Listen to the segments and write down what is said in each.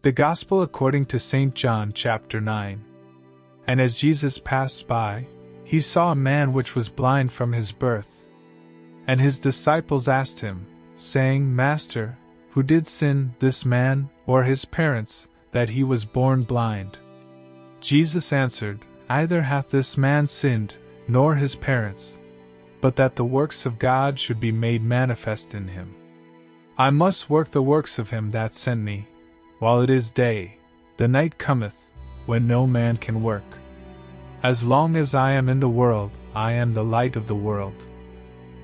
The Gospel according to St. John chapter 9. And as Jesus passed by, he saw a man which was blind from his birth. And his disciples asked him, saying, Master, who did sin, this man, or his parents, that he was born blind? Jesus answered, Neither hath this man sinned, nor his parents, but that the works of God should be made manifest in him. I must work the works of him that sent me, while it is day. The night cometh, when no man can work. As long as I am in the world, I am the light of the world.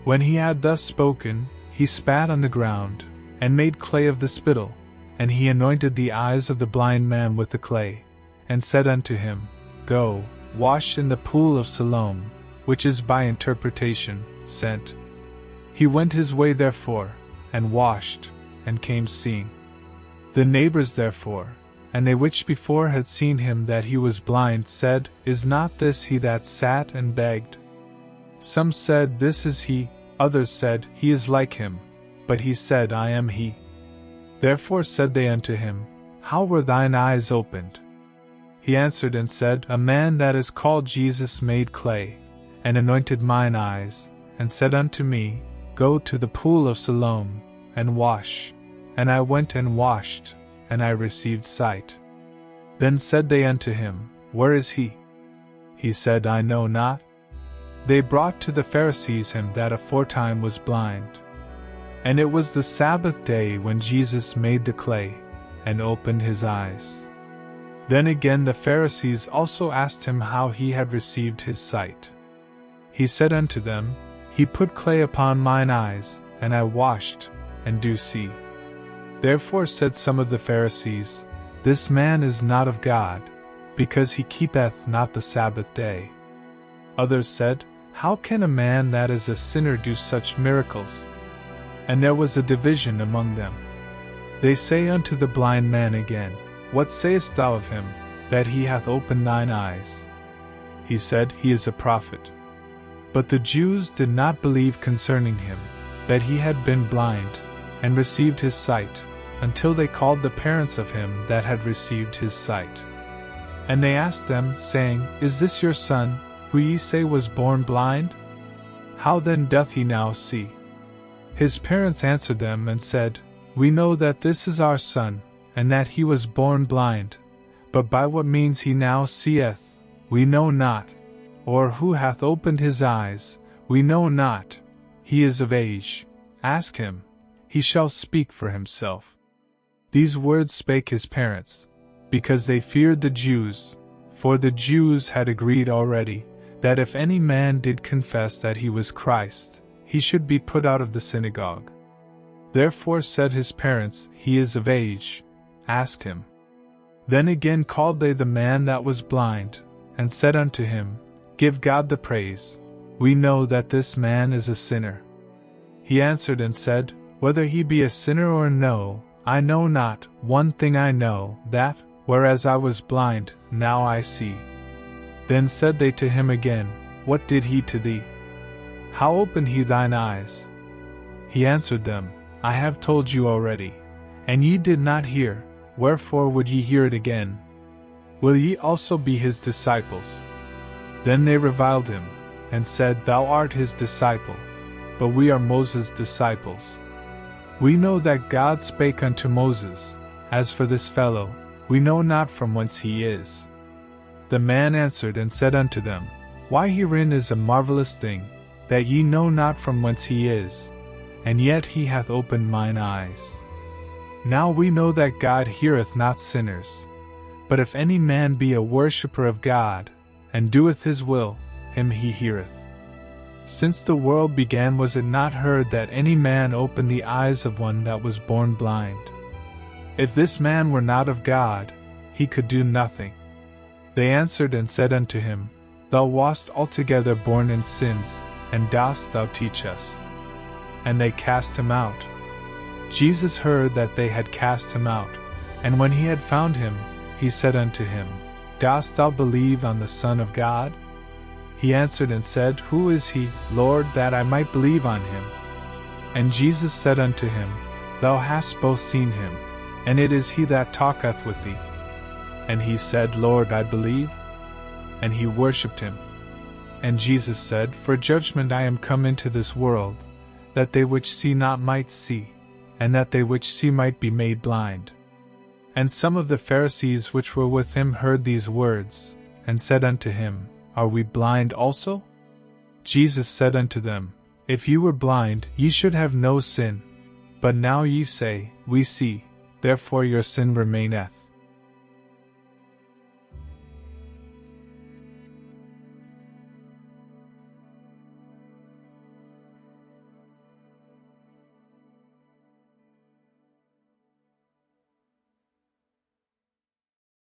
When he had thus spoken, he spat on the ground, and made clay of the spittle, and he anointed the eyes of the blind man with the clay, and said unto him, Go, wash in the pool of Siloam, which is by interpretation, sent. He went his way therefore, and washed, and came seeing. The neighbors therefore, and they which before had seen him that he was blind, said, Is not this he that sat and begged? Some said, This is he, others said, He is like him. But he said, I am he. Therefore said they unto him, How were thine eyes opened? He answered and said, A man that is called Jesus made clay, and anointed mine eyes, and said unto me, Go to the pool of Siloam, and wash. And I went and washed, and I received sight. Then said they unto him, Where is he? He said, I know not. They brought to the Pharisees him that aforetime was blind. And it was the Sabbath day when Jesus made the clay, and opened his eyes. Then again the Pharisees also asked him how he had received his sight. He said unto them, He put clay upon mine eyes, and I washed, and do see. Therefore said some of the Pharisees, This man is not of God, because he keepeth not the Sabbath day. Others said, How can a man that is a sinner do such miracles? And there was a division among them. They say unto the blind man again, What sayest thou of him, that he hath opened thine eyes? He said, He is a prophet. But the Jews did not believe concerning him, that he had been blind, and received his sight, until they called the parents of him that had received his sight. And they asked them, saying, Is this your son, who ye say was born blind? How then doth he now see? His parents answered them and said, We know that this is our son, and that he was born blind. But by what means he now seeth, we know not, or who hath opened his eyes, we know not. He is of age. Ask him. He shall speak for himself. These words spake his parents, because they feared the Jews, for the Jews had agreed already, that if any man did confess that he was Christ, he should be put out of the synagogue. Therefore said his parents, He is of age. Ask him. Then again called they the man that was blind, and said unto him, Give God the praise. We know that this man is a sinner. He answered and said, Whether he be a sinner or no, I know not. One thing I know, that, whereas I was blind, now I see. Then said they to him again, What did he to thee? How opened he thine eyes? He answered them, I have told you already, and ye did not hear, wherefore would ye hear it again? Will ye also be his disciples? Then they reviled him, and said, Thou art his disciple, but we are Moses' disciples. We know that God spake unto Moses. As for this fellow, we know not from whence he is. The man answered and said unto them, Why herein is a marvelous thing, that ye know not from whence he is, and yet he hath opened mine eyes. Now we know that God heareth not sinners, but if any man be a worshipper of God, and doeth his will, him he heareth. Since the world began was it not heard that any man opened the eyes of one that was born blind? If this man were not of God, he could do nothing. They answered and said unto him, Thou wast altogether born in sins, and dost thou teach us? And they cast him out. Jesus heard that they had cast him out, and when he had found him, he said unto him, Dost thou believe on the Son of God? He answered and said, Who is he, Lord, that I might believe on him? And Jesus said unto him, Thou hast both seen him, and it is he that talketh with thee. And he said, Lord, I believe. And he worshipped him. And Jesus said, For judgment I am come into this world, that they which see not might see, and that they which see might be made blind. And some of the Pharisees which were with him heard these words, and said unto him, Are we blind also? Jesus said unto them, If you were blind, ye should have no sin. But now ye say, We see, therefore your sin remaineth.